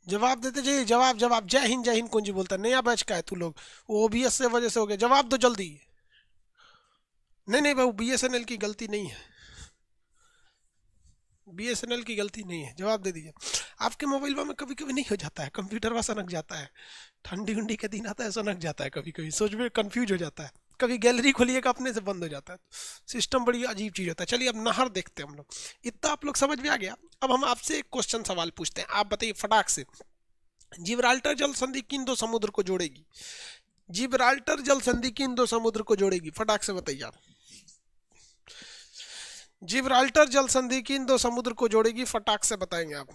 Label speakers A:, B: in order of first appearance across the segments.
A: जवाब देते जाइए, जवाब जवाब। जय हिंद कुंजी बोलता है, नया बैच का है तू लोग, वो ओबीएस से वजह से हो गया। जवाब दो जल्दी। नहीं नहीं भाई, बीएसएनएल की गलती नहीं है, बीएसएनएल की गलती नहीं है, जवाब दे दीजिए। आपके मोबाइल में कभी कभी नहीं हो जाता है, कंप्यूटर वहाँ सनक जाता है, ठंडी उंडी के दिन आता है सनक जाता है, कभी कभी सोच में कंफ्यूज हो जाता है, कभी गैलरी खोलिएगा अपने से बंद हो जाता है। सिस्टम बड़ी अजीब चीज होता है। चलिए अब नहर देखते हैं हम लोग। इतना आप लोग समझ में आ गया। अब हम आपसे एक क्वेश्चन सवाल पूछते हैं, आप बताइए फटाक से। जिब्राल्टर जल संधि किन दो समुद्र को जोड़ेगी? जिब्राल्टर जल संधि किन दो समुद्र को जोड़ेगी, फटाक से बताइए आप। जिब्राल्टर जल संधि किन दो समुद्र को जोड़ेगी, फटाक से बताएंगे आप।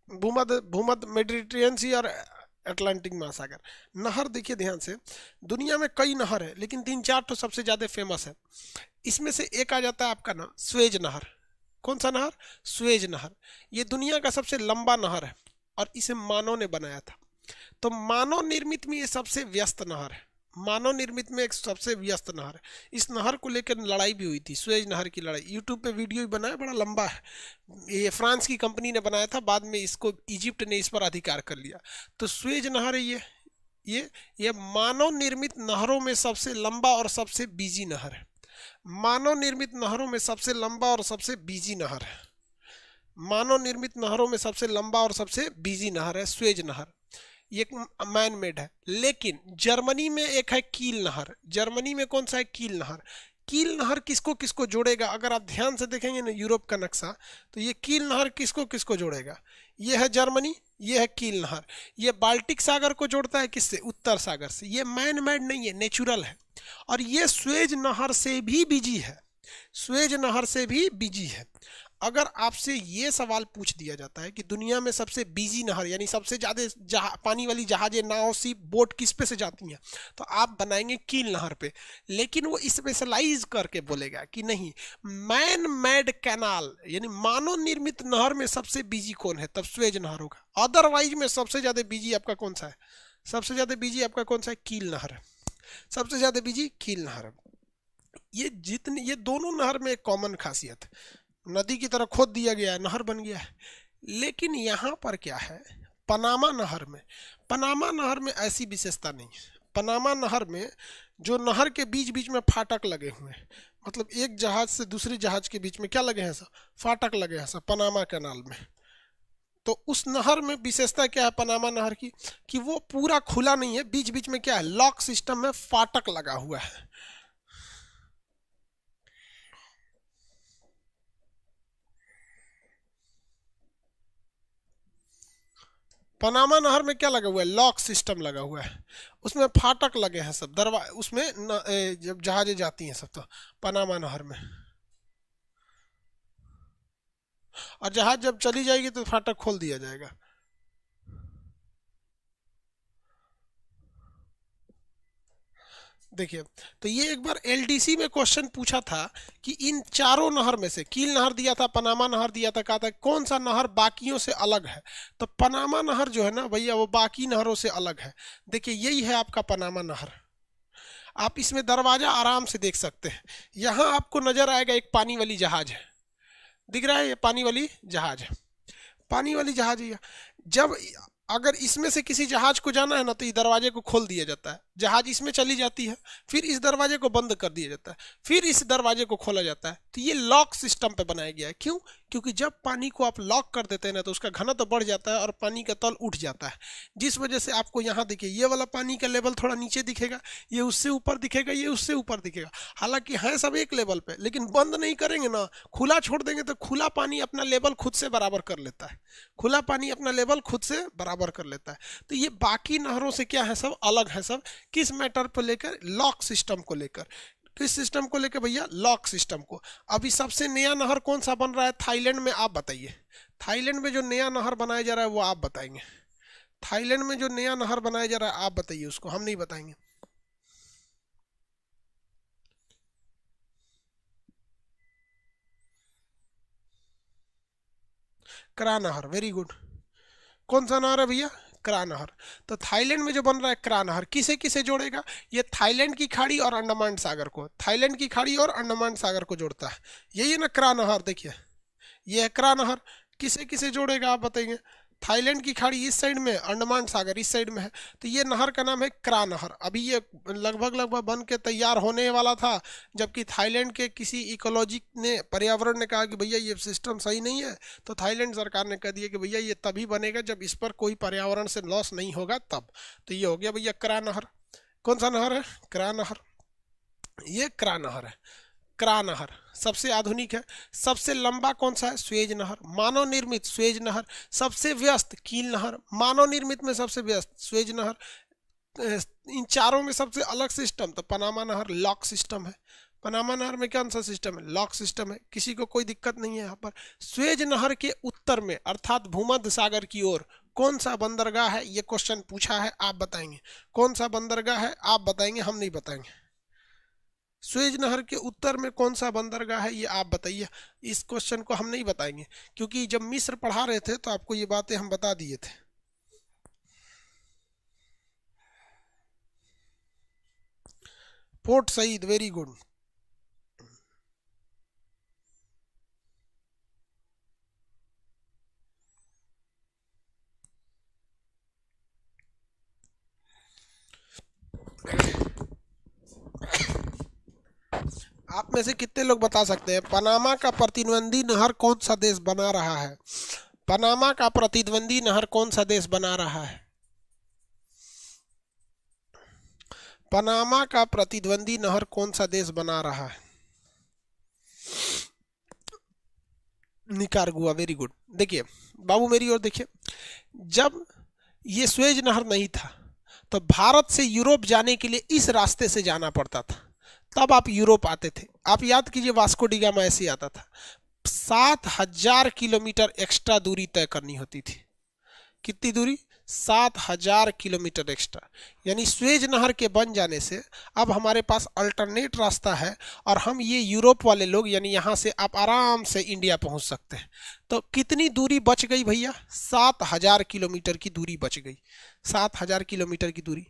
A: भूमध्य भूमध्य मेडिटेरियन सी और अटलांटिक महासागर। नहर देखिए ध्यान से, दुनिया में कई नहर है लेकिन तीन चार तो सबसे ज्यादा फेमस है। इसमें से एक आ जाता है आपका ना स्वेज नहर। कौन सा नहर? स्वेज नहर। ये दुनिया का सबसे लंबा नहर है और इसे मानव ने बनाया था। तो मानव निर्मित में ये सबसे व्यस्त नहर है। मानव निर्मित में एक सबसे व्यस्त नहर है। इस नहर को लेकर लड़ाई भी हुई थी, स्वेज नहर की लड़ाई। यूट्यूब पे वीडियो भी बना है, बड़ा लंबा है। ये फ्रांस की कंपनी ने बनाया था, बाद में इसको इजिप्ट ने इस पर अधिकार कर लिया। तो स्वेज नहर है ये ये मानव निर्मित नहरों में सबसे लंबा और सबसे बिजी नहर है। मानव निर्मित नहरों में सबसे लंबा और सबसे बिजी नहर है। मानव निर्मित नहरों में सबसे लंबा और सबसे बिजी नहर है स्वेज नहर। ये मैन मेड है। लेकिन जर्मनी में एक है कील नहर। जर्मनी में कौन सा है? कील नहर। कील नहर किसको किसको जोड़ेगा? अगर आप ध्यान से देखेंगे ना यूरोप का नक्शा, तो ये कील नहर किसको किसको जोड़ेगा? ये है जर्मनी, ये है कील नहर। ये बाल्टिक सागर को जोड़ता है किससे? उत्तर सागर से। ये मैन मेड नहीं है, नेचुरल है। और ये स्वेज नहर से भी बिजी है। स्वेज नहर से भी बिजी है। अगर आपसे ये सवाल पूछ दिया जाता है कि दुनिया में सबसे बिजी नहर यानी सबसे ज्यादा पानी वाली जहाजें, नाव, सी बोट किस पे से जाती हैं, तो आप बनाएंगे कील नहर पे। लेकिन वो स्पेशलाइज करके बोलेगा कि नहीं, मैन मेड कैनाल यानी मानव निर्मित नहर में सबसे बिजी कौन है, तब स्वेज नहर होगा। अदरवाइज में सबसे ज्यादा बिजी आपका कौन सा है? सबसे ज्यादा बिजी आपका कौन सा है? कील नहर है। सबसे ज्यादा बिजी कील नहर है। ये दोनों नहर में एक कॉमन खासियत है, नदी की तरह खोद दिया गया है, नहर बन गया है। लेकिन यहाँ पर क्या है, पनामा नहर में, पनामा नहर में ऐसी विशेषता नहीं है। पनामा नहर में जो नहर के बीच बीच में फाटक लगे हुए हैं, मतलब एक जहाज से दूसरी जहाज के बीच में क्या लगे हैं सर? फाटक लगे हैं सर, पनामा कैनाल में। तो उस नहर में विशेषता क्या है पनामा नहर की, कि वो पूरा खुला नहीं है, बीच बीच में क्या है, लॉक सिस्टम में फाटक लगा हुआ है। पनामा नहर में क्या लगा हुआ है? लॉक सिस्टम लगा हुआ है। उसमें फाटक लगे हैं सब, दरवा उसमें जब जहाजें जाती हैं सब, तो पनामा नहर में। और जहाज जब चली जाएगी तो फाटक खोल दिया जाएगा। देखिए, तो ये एक बार एलडीसी में क्वेश्चन पूछा था कि इन चारों नहर में से, कील नहर दिया था, पनामा नहर दिया था, कहा था कौन सा नहर बाकियों से अलग है। तो पनामा नहर जो है ना भैया, वो बाकी नहरों से अलग है। देखिए यही है आपका पनामा नहर। आप इसमें दरवाजा आराम से देख सकते हैं। यहाँ आपको नजर आएगा एक पानी वाली जहाज है, दिख रहा है? ये पानी वाली जहाज है, पानी वाली जहाज है। जब अगर इसमें से किसी जहाज को जाना है ना, तो इस दरवाजे को खोल दिया जाता है, जहाज इसमें चली जाती है, फिर इस दरवाजे को बंद कर दिया जाता है, फिर इस दरवाजे को खोला जाता है। तो ये लॉक सिस्टम पे बनाया गया है। क्यों? क्योंकि जब पानी को आप लॉक कर देते हैं ना, तो उसका घनत्व तो बढ़ जाता है और पानी का तल उठ जाता है। जिस वजह से आपको यहाँ देखिए, ये वाला पानी का लेवल थोड़ा नीचे दिखेगा, ये उससे ऊपर दिखेगा, ये उससे ऊपर दिखेगा। हालांकि है सब एक लेवल पे, लेकिन बंद नहीं करेंगे ना, खुला छोड़ देंगे तो खुला पानी अपना लेवल खुद से बराबर कर लेता है। खुला पानी अपना लेवल खुद से बराबर कर लेता है। तो ये बाकी नहरों से क्या है, सब अलग है सब। किस मैटर को लेकर? लॉक सिस्टम को लेकर। किस सिस्टम को लेकर भैया? लॉक सिस्टम को। अभी सबसे नया नहर कौन सा बन रहा है थाईलैंड में, आप बताइए। थाईलैंड में जो नया नहर बनाया जा रहा है वो आप बताएंगे। थाईलैंड में जो नया नहर बनाया जा रहा है आप बताइए, उसको हम नहीं बताएंगे। करा नहर, वेरी गुड। कौन सा नहर है भैया? क्रा नहर। तो थाईलैंड में जो बन रहा है क्रा नहर किसे किसे जोड़ेगा? ये थाईलैंड की खाड़ी और अंडमान सागर को, थाईलैंड की खाड़ी और अंडमान सागर को जोड़ता है। यही है ना क्रा नहर। देखिए ये है क्रा नहर, किसे किसे जोड़ेगा आप बताइए? थाईलैंड की खाड़ी इस साइड में, अंडमान सागर इस साइड में है, तो ये नहर का नाम है क्रा नहर। अभी ये लगभग लगभग बन के तैयार होने वाला था, जबकि थाईलैंड के किसी इकोलॉजी ने, पर्यावरण ने कहा कि भैया ये सिस्टम सही नहीं है, तो थाईलैंड सरकार ने कह दिया कि भैया ये तभी बनेगा जब इस पर कोई पर्यावरण से लॉस नहीं होगा तब। तो ये हो गया भैया क्रा नहर। कौन सा नहर है? क्रा नहर। ये क्रा नहर है। क्रा नहर सबसे आधुनिक है। सबसे लंबा कौन सा है? स्वेज नहर। मानव निर्मित स्वेज नहर। सबसे व्यस्त कील नहर। मानव निर्मित में सबसे व्यस्त स्वेज नहर। इन चारों में सबसे अलग सिस्टम तो पनामा नहर, लॉक सिस्टम है। पनामा नहर में कौन सा सिस्टम है? लॉक सिस्टम है, किसी को कोई दिक्कत नहीं है यहाँ पर। स्वेज नहर के उत्तर में अर्थात भूमध्य सागर की ओर कौन सा बंदरगाह है? ये क्वेश्चन पूछा है, आप बताएंगे। कौन सा बंदरगाह है आप बताएंगे, हम नहीं बताएंगे। स्वेज नहर के उत्तर में कौन सा बंदरगाह है ये आप बताइए। इस क्वेश्चन को हम नहीं बताएंगे, क्योंकि जब मिस्र पढ़ा रहे थे तो आपको ये बातें हम बता दिए थे। Port Said, very good. आप में से कितने लोग बता सकते हैं पनामा का प्रतिद्वंदी नहर कौन सा देश बना रहा है? पनामा का प्रतिद्वंदी नहर कौन सा देश बना रहा है? पनामा का प्रतिद्वंदी नहर कौन सा देश बना रहा है? Nicaragua, very good. देखिए बाबू मेरी ओर देखिए, जब ये स्वेज नहर नहीं था तो भारत से यूरोप जाने के लिए इस रास्ते से जाना पड़ता था, तब आप यूरोप आते थे। आप याद कीजिए वास्को डी गामा ऐसे आता था। 7,000 किलोमीटर एक्स्ट्रा दूरी तय करनी होती थी। कितनी दूरी? 7,000 किलोमीटर एक्स्ट्रा। यानी स्वेज नहर के बन जाने से अब हमारे पास अल्टरनेट रास्ता है, और हम ये यूरोप वाले लोग, यानी यहाँ से आप आराम से इंडिया पहुँच सकते हैं। तो कितनी दूरी बच गई भैया? 7,000 किलोमीटर की दूरी बच गई। 7,000 किलोमीटर की दूरी।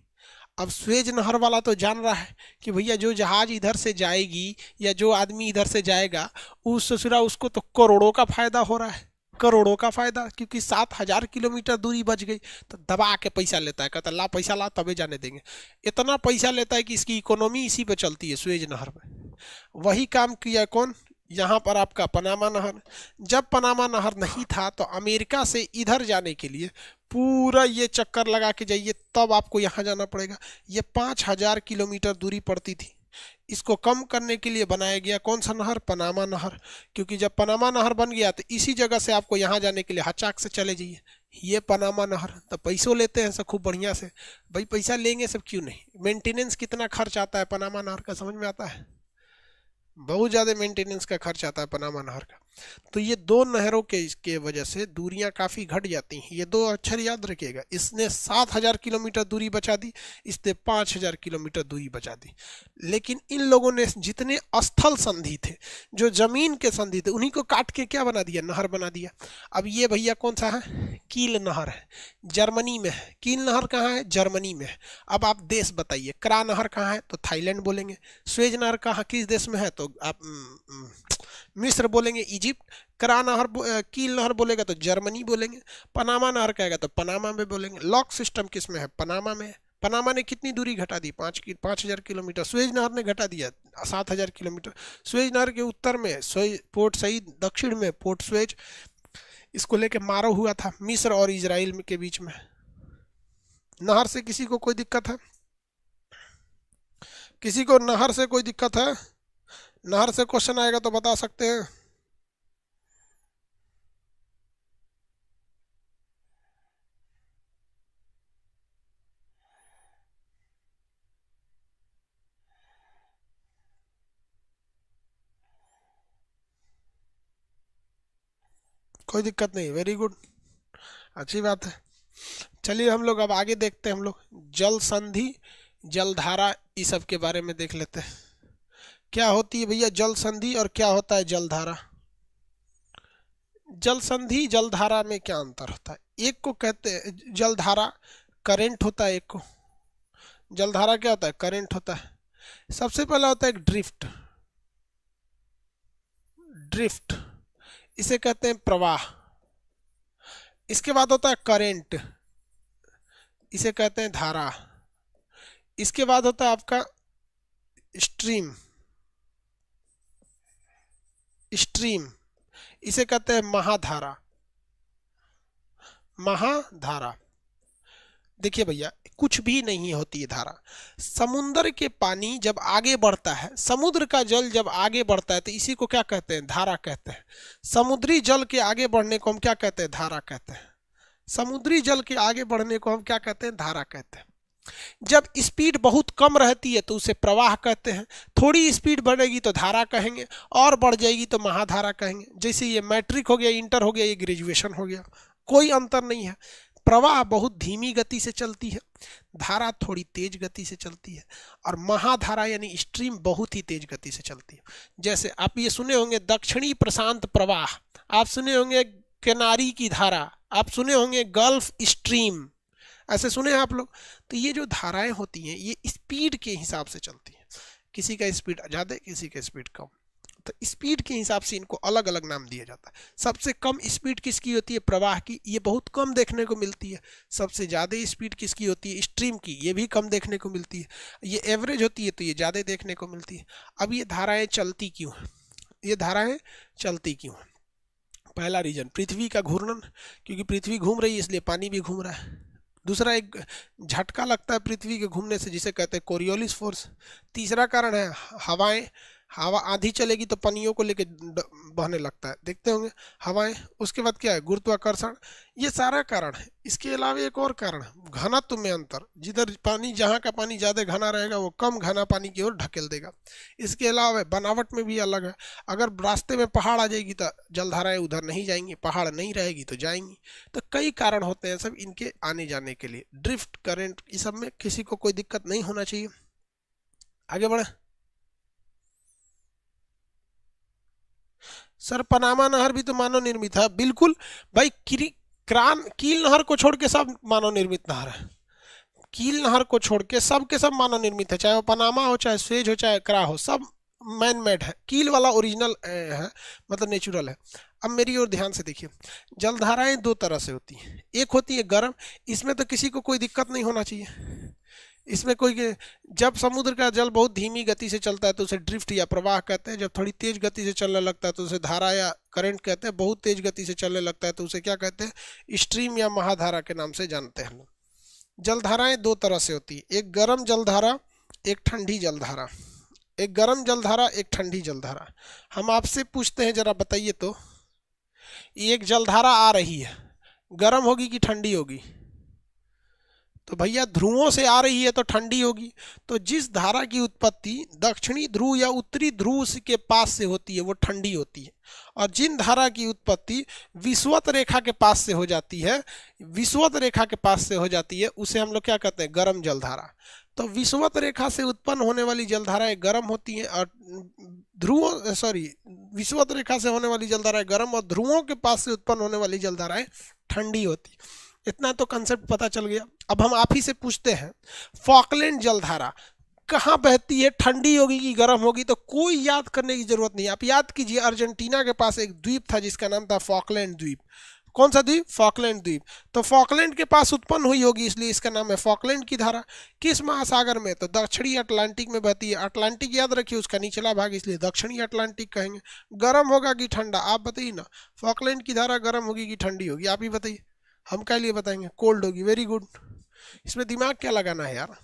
A: अब स्वेज नहर वाला तो जान रहा है कि भैया जो जहाज इधर से जाएगी या जो आदमी इधर से जाएगा, उस ससुरा उसको तो करोड़ों का फायदा हो रहा है, करोड़ों का फायदा, क्योंकि 7,000 किलोमीटर दूरी बच गई। तो दबा के पैसा लेता है, कहता ला पैसा ला तबे जाने देंगे। इतना पैसा लेता है कि इसकी इकोनॉमी इसी पे चलती है, स्वेज नहर में। वही काम किया कौन? यहाँ पर आपका पनामा नहर। जब पनामा नहर नहीं था तो अमेरिका से इधर जाने के लिए पूरा ये चक्कर लगा के जाइए, तब आपको यहाँ जाना पड़ेगा। ये 5,000 किलोमीटर दूरी पड़ती थी। इसको कम करने के लिए बनाया गया कौन सा नहर? पनामा नहर। क्योंकि जब पनामा नहर बन गया तो इसी जगह से आपको यहाँ जाने के लिए हचाक से चले जाइए। ये पनामा नहर। तो पैसों लेते हैं सब खूब बढ़िया से। भाई पैसा लेंगे सब क्यों नहीं? मेंटेनेंस कितना खर्च आता है पनामा नहर का, समझ में आता है? बहुत ज़्यादा मेंटेनेंस का खर्च आता है पनामा नहर का। तो ये दो नहरों के वजह से दूरियां काफ़ी घट जाती हैं। ये दो अक्षर याद रखिएगा। इसने 7,000 किलोमीटर दूरी बचा दी, इसने 5,000 किलोमीटर दूरी बचा दी। लेकिन इन लोगों ने जितने स्थल संधि थे, जो जमीन के संधि थे, उन्हीं को काट के क्या बना दिया? नहर बना दिया। अब ये भैया कौन सा है? कील नहर है, जर्मनी में है। कील नहर कहाँ है? जर्मनी में है। अब आप देश बताइए। क्रा नहर कहाँ है? तो थाईलैंड बोलेंगे। स्वेज नहर कहाँ, किस देश में है? तो आप मिस्र बोलेंगे, इजिप्ट। क्रा नहर कील नहर बोलेगा तो जर्मनी बोलेंगे। पनामा नहर कहेगा तो पनामा में बोलेंगे। लॉक सिस्टम किस में है? पनामा में है। पनामा ने कितनी दूरी घटा दी? 5,000 किलोमीटर। स्वेज नहर ने घटा दिया 7,000 किलोमीटर। स्वेज नहर के उत्तर में पोर्ट सईद, दक्षिण में पोर्ट स्वेज। इसको लेके मारो हुआ था मिस्र और इजराइल के बीच में। नहर से किसी को कोई दिक्कत है? किसी को नहर से कोई दिक्कत है? नहर से क्वेश्चन आएगा तो बता सकते हैं। कोई दिक्कत नहीं, वेरी गुड, अच्छी बात है। चलिए हम लोग अब आगे देखते हैं। हम लोग जल संधि, जलधारा, इस सब के बारे में देख लेते हैं। क्या होती है भैया जल संधि और क्या होता है जलधारा? जल संधि जलधारा में क्या अंतर होता है? एक को कहते हैं जलधारा, करंट होता है एक को। जलधारा क्या होता है? करंट होता है। सबसे पहला होता है एक ड्रिफ्ट, ड्रिफ्ट इसे कहते हैं प्रवाह। इसके बाद होता है करंट, इसे कहते हैं धारा। इसके बाद होता है आपका स्ट्रीम, स्ट्रीम इसे कहते हैं महाधारा, महाधारा। देखिए भैया, कुछ भी नहीं होती है धारा। समुद्र के पानी जब आगे बढ़ता है, समुद्र का जल जब आगे बढ़ता है तो इसी को क्या कहते हैं? धारा कहते हैं। समुद्री जल के आगे बढ़ने को हम क्या कहते हैं? धारा कहते हैं। समुद्री जल के आगे बढ़ने को हम क्या कहते हैं? धारा कहते हैं। जब स्पीड बहुत कम रहती है तो उसे प्रवाह कहते हैं। थोड़ी स्पीड बढ़ेगी तो धारा कहेंगे, और बढ़ जाएगी तो महाधारा कहेंगे। जैसे ये मैट्रिक हो गया, इंटर हो गया, ये ग्रेजुएशन हो गया, कोई अंतर नहीं है। प्रवाह बहुत धीमी गति से चलती है, धारा थोड़ी तेज गति से चलती है, और महाधारा यानी स्ट्रीम बहुत ही तेज गति से चलती है। जैसे आप ये सुने होंगे दक्षिणी प्रशांत प्रवाह, आप सुने होंगे किनारी की धारा, आप सुने होंगे गल्फ स्ट्रीम, ऐसे सुने हैं आप लोग। तो ये जो धाराएं होती हैं ये स्पीड के हिसाब से चलती हैं। किसी का स्पीड ज़्यादा, किसी का स्पीड कम, तो स्पीड के हिसाब से इनको अलग अलग नाम दिया जाता है। सबसे कम स्पीड किसकी होती है? प्रवाह की, ये बहुत कम देखने को मिलती है। सबसे ज़्यादा स्पीड किसकी होती है? स्ट्रीम की, ये भी कम देखने को मिलती है। ये एवरेज होती है तो ये ज़्यादा देखने को मिलती है। अब ये धाराएं चलती क्यों हैं? ये धाराएं चलती क्यों हैं? पहला रीजन पृथ्वी का घूर्णन, क्योंकि पृथ्वी घूम रही है इसलिए पानी भी घूम रहा है। दूसरा एक झटका लगता है पृथ्वी के घूमने से जिसे कहते हैं कोरियोलिस फोर्स। तीसरा कारण है हवाएं, हवा आंधी चलेगी तो पनियों को लेके बहने लगता है, देखते होंगे हवाएं। उसके बाद क्या है? गुरुत्वाकर्षण। ये सारा कारण है। इसके अलावा एक और कारण है घनत्व में अंतर। जिधर पानी, जहाँ का पानी ज़्यादा घना रहेगा वो कम घना पानी की ओर ढकेल देगा। इसके अलावा बनावट में भी अलग है। अगर रास्ते में पहाड़ आ जाएगी तो जलधाराएं उधर नहीं जाएंगी, पहाड़ नहीं रहेगी तो जाएंगी। तो कई कारण होते हैं सब इनके आने जाने के लिए। ड्रिफ्ट, करंट, इस सब में किसी को कोई दिक्कत नहीं होना चाहिए। आगे बढ़े सर। पनामा नहर भी तो मानव निर्मित है। बिल्कुल भाई, कील नहर को छोड़ के सब मानव निर्मित नहर है। कील नहर को छोड़ के सब के सब मानव निर्मित है, चाहे वो पनामा हो, चाहे स्वेज हो, चाहे क्रा हो, सब मैन मेड है। कील वाला ओरिजिनल है, मतलब नेचुरल है। अब मेरी ओर ध्यान से देखिए, जलधाराएं दो तरह से होती हैं। एक होती है गर्म, इसमें तो किसी को कोई दिक्कत नहीं होना चाहिए। इसमें कोई, जब समुद्र का जल बहुत धीमी गति से चलता है तो उसे ड्रिफ्ट या प्रवाह कहते हैं। जब थोड़ी तेज गति से चलने लगता है तो उसे धारा या करंट कहते हैं। बहुत तेज गति से चलने लगता है तो उसे क्या कहते हैं? स्ट्रीम या महाधारा के नाम से जानते हैं। जलधाराएं दो तरह से होती है, एक गर्म जलधारा, एक ठंडी जलधारा। एक गर्म जलधारा, एक ठंडी जलधारा। हम आपसे पूछते हैं, जरा बताइए तो, एक जलधारा आ रही है, गर्म होगी कि ठंडी होगी? तो भैया ध्रुवों से आ रही है तो ठंडी होगी। तो जिस धारा की उत्पत्ति दक्षिणी ध्रुव या उत्तरी ध्रुव के पास से होती है वो ठंडी होती है, और जिन धारा की उत्पत्ति विषुवत रेखा के पास से हो जाती है, विषुवत रेखा के पास से हो जाती है, उसे हम लोग क्या कहते हैं? गर्म जलधारा। तो विषुवत रेखा से उत्पन्न होने वाली जलधाराएं गर्म होती हैं, और विषुवत रेखा से होने वाली जलधाराएं गर्म, और ध्रुवों के पास से उत्पन्न होने वाली जलधाराएं ठंडी होती। इतना तो कंसेप्ट पता चल गया। अब हम आप ही से पूछते हैं, फॉकलैंड जलधारा कहाँ बहती है? ठंडी होगी कि गर्म होगी? तो कोई याद करने की जरूरत नहीं। आप याद कीजिए, अर्जेंटीना के पास एक द्वीप था जिसका नाम था फॉकलैंड द्वीप। कौन सा द्वीप? फॉकलैंड द्वीप। तो फॉकलैंड के पास उत्पन्न हुई होगी, इसलिए इसका नाम है फॉकलैंड की धारा। किस महासागर में? तो दक्षिणी अटलांटिक में बहती है। अटलांटिक याद रखिए, उसका निचला भाग, इसलिए दक्षिणी अटलांटिक कहेंगे। गर्म होगा कि ठंडा? आप बताइए ना, फॉकलैंड की धारा गर्म होगी कि ठंडी होगी? आप ही बताइए, हम क्या लिए बताएंगे? कोल्ड होगी। वेरी गुड, इसमें दिमाग क्या लगाना है यार।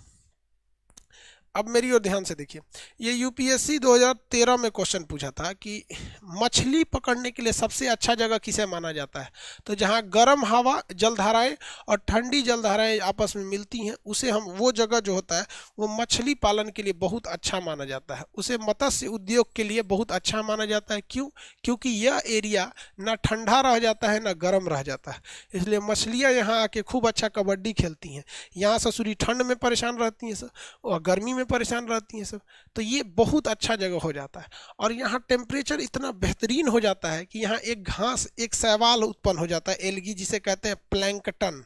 A: अब मेरी ओर ध्यान से देखिए, ये यूपीएससी 2013 में क्वेश्चन पूछा था कि मछली पकड़ने के लिए सबसे अच्छा जगह किसे माना जाता है? तो जहाँ गर्म हवा जलधाराएं और ठंडी जलधाराएं आपस में मिलती हैं, उसे हम, वो जगह जो होता है वो मछली पालन के लिए बहुत अच्छा माना जाता है। उसे मत्स्य उद्योग के लिए बहुत अच्छा माना जाता है। क्यों? क्योंकि यह एरिया ना ठंडा रह जाता है ना गर्म रह जाता है, इसलिए मछलियाँ यहाँ आके खूब अच्छा कबड्डी खेलती हैं। यहाँ ससुरी ठंड में परेशान रहती हैं और गर्मी में परेशान रहती हैं सब। तो ये बहुत अच्छा जगह हो जाता है। और यहाँ टेम्परेचर इतना बेहतरीन हो जाता है कि यहाँ एक घास, एक शैवाल उत्पन्न हो जाता है, एल्गी, जिसे कहते हैं प्लैंकटन।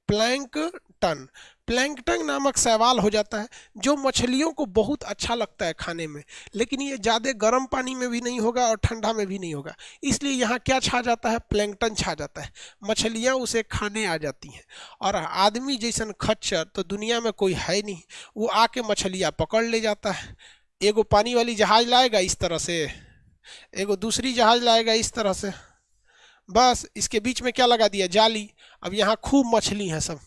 A: प्लैंकटन, प्लैंकटन नामक शैवाल हो जाता है, जो मछलियों को बहुत अच्छा लगता है खाने में। लेकिन ये ज़्यादा गर्म पानी में भी नहीं होगा और ठंडा में भी नहीं होगा, इसलिए यहाँ क्या छा जाता है, प्लैंकटन छा जाता है। मछलियाँ उसे खाने आ जाती हैं। और आदमी जैसन खच्चर तो दुनिया में कोई है नहीं, वो आके मछलियाँ पकड़ ले जाता है। एगो पानी वाली जहाज लाएगा इस तरह से, एगो दूसरी जहाज लाएगा इस तरह से, बस इसके बीच में क्या लगा दिया, जाली। अब यहाँ खूब मछली है सब,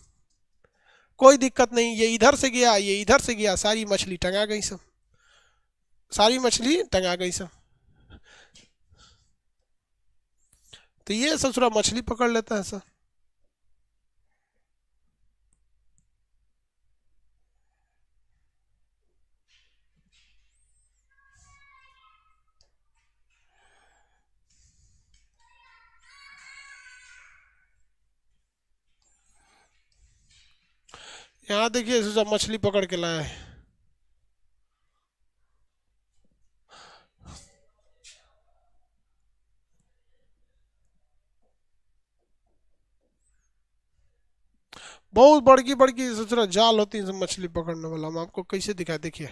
A: कोई दिक्कत नहीं, ये इधर से गया, ये इधर से गया, सारी मछली टंगा गई सब, सारी मछली टंगा गई सब। तो ये ससुरा मछली पकड़ लेता है सब। यहाँ देखिए ससुरा मछली पकड़ के लाया है। बहुत बड़की बड़की ससुरा जाल होती है सब मछली पकड़ने वाला, हम आपको कैसे दिखाए, देखिए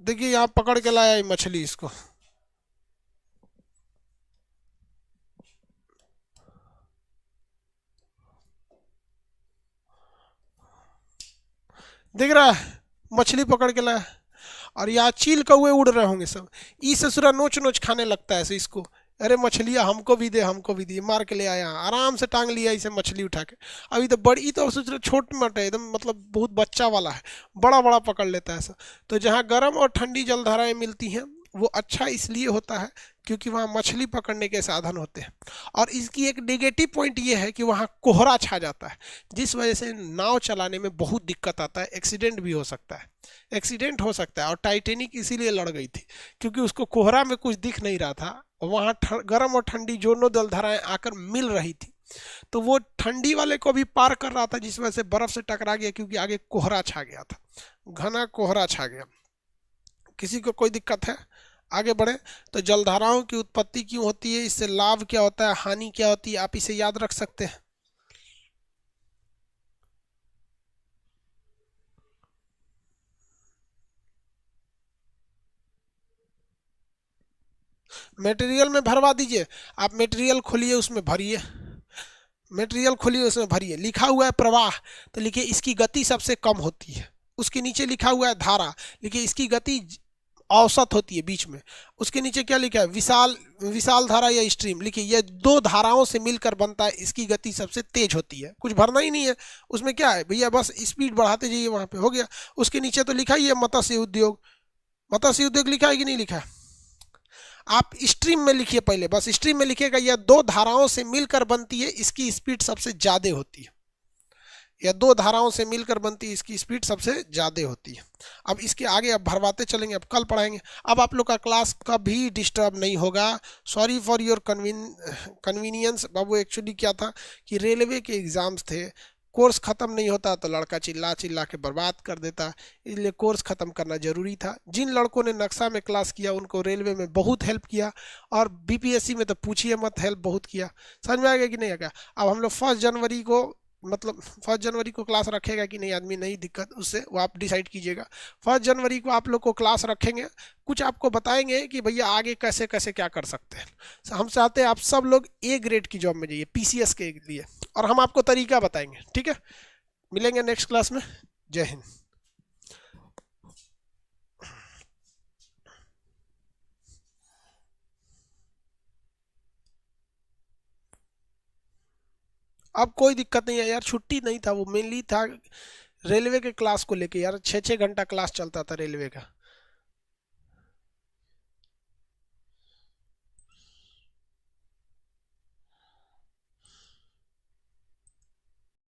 A: देखिए यहाँ पकड़ के लाया है मछली इसको। दिख रहा है, मछली पकड़ के लाया। और यहाँ चील कौए उड़ रहे होंगे सब, ई ससुरा नोच नोच खाने लगता है ऐसे इसको, अरे मछलियाँ हमको भी दे, हमको भी दे, मार के ले आया, आराम से टांग लिया इसे मछली उठा के। अभी तो बड़ी तो सोच छोट मट है एकदम, मतलब बहुत बच्चा वाला है, बड़ा बड़ा पकड़ लेता है ऐसा। तो जहाँ गर्म और ठंडी जलधाराएं मिलती हैं वो अच्छा इसलिए होता है क्योंकि वहाँ मछली पकड़ने के साधन होते हैं। और इसकी एक नेगेटिव पॉइंट ये है कि वहाँ कोहरा छा जाता है, जिस वजह से नाव चलाने में बहुत दिक्कत आता है, एक्सीडेंट भी हो सकता है, एक्सीडेंट हो सकता है। और टाइटेनिक इसीलिए लड़ गई थी क्योंकि उसको कोहरा में कुछ दिख नहीं रहा था, वहाँ गर्म और ठंडी दोनों जलधाराएं आकर मिल रही थी, तो वो ठंडी वाले को भी पार कर रहा था, जिस वजह से बर्फ से टकरा गया क्योंकि आगे कोहरा छा गया था, घना कोहरा छा गया। किसी को कोई दिक्कत है, आगे बढ़े। तो जलधाराओं की उत्पत्ति क्यों होती है, इससे लाभ क्या होता है, हानि क्या होती है, आप इसे याद रख सकते हैं। मटेरियल में भरवा दीजिए, आप मटेरियल खोलिए उसमें भरिए, मटेरियल खोलिए उसमें भरिए। लिखा हुआ है प्रवाह, तो लिखिए इसकी गति सबसे कम होती है। उसके नीचे लिखा हुआ है धारा, लिखिए इसकी गति औसत होती है बीच में। उसके नीचे क्या लिखा है, विशाल, विशाल धारा या स्ट्रीम, लिखिए ये दो धाराओं से मिलकर बनता है, इसकी गति सबसे तेज होती है। कुछ भरना ही नहीं है उसमें, क्या है भैया, बस स्पीड बढ़ाते जाइए, वहां पे हो गया। उसके नीचे तो लिखा ही है मत्स्य उद्योग, मत्स्य उद्योग लिखा है कि नहीं लिखा है, आप स्ट्रीम में लिखिए पहले, बस स्ट्रीम में लिखिएगा, यह दो धाराओं से मिलकर बनती है, इसकी स्पीड सबसे ज्यादा होती है। या दो धाराओं से मिलकर बनती है, इसकी स्पीड सबसे ज़्यादा होती है। अब इसके आगे अब भरवाते चलेंगे, अब कल पढ़ाएंगे। अब आप लोग का क्लास कभी डिस्टर्ब नहीं होगा, sorry for your convenience. Babu actually क्या था कि रेलवे के एग्ज़ाम्स थे, कोर्स ख़त्म नहीं होता तो लड़का चिल्ला चिल्ला के बर्बाद कर देता, इसलिए कोर्स ख़त्म करना ज़रूरी था। जिन लड़कों ने नक्शा में क्लास किया उनको रेलवे में बहुत हेल्प किया, और बीपीएससी में तो पूछिए मत, हेल्प बहुत किया। समझ में आ गया कि नहीं आ गया। अब हम लोग 1 जनवरी को, मतलब 1 जनवरी को क्लास रखेगा कि नहीं आदमी, नहीं दिक्कत उससे, वो आप डिसाइड कीजिएगा। 1 जनवरी को आप लोग को क्लास रखेंगे, कुछ आपको बताएंगे कि भैया आगे कैसे कैसे क्या कर सकते हैं। हम चाहते हैं आप सब लोग ए ग्रेड की जॉब में जाइए, पीसीएस के लिए, और हम आपको तरीका बताएंगे, ठीक है। मिलेंगे नेक्स्ट क्लास में। जय हिंद। अब कोई दिक्कत नहीं है यार, छुट्टी नहीं था, वो मेनली था रेलवे के क्लास को लेके यार, 6-6 घंटा क्लास चलता था रेलवे का।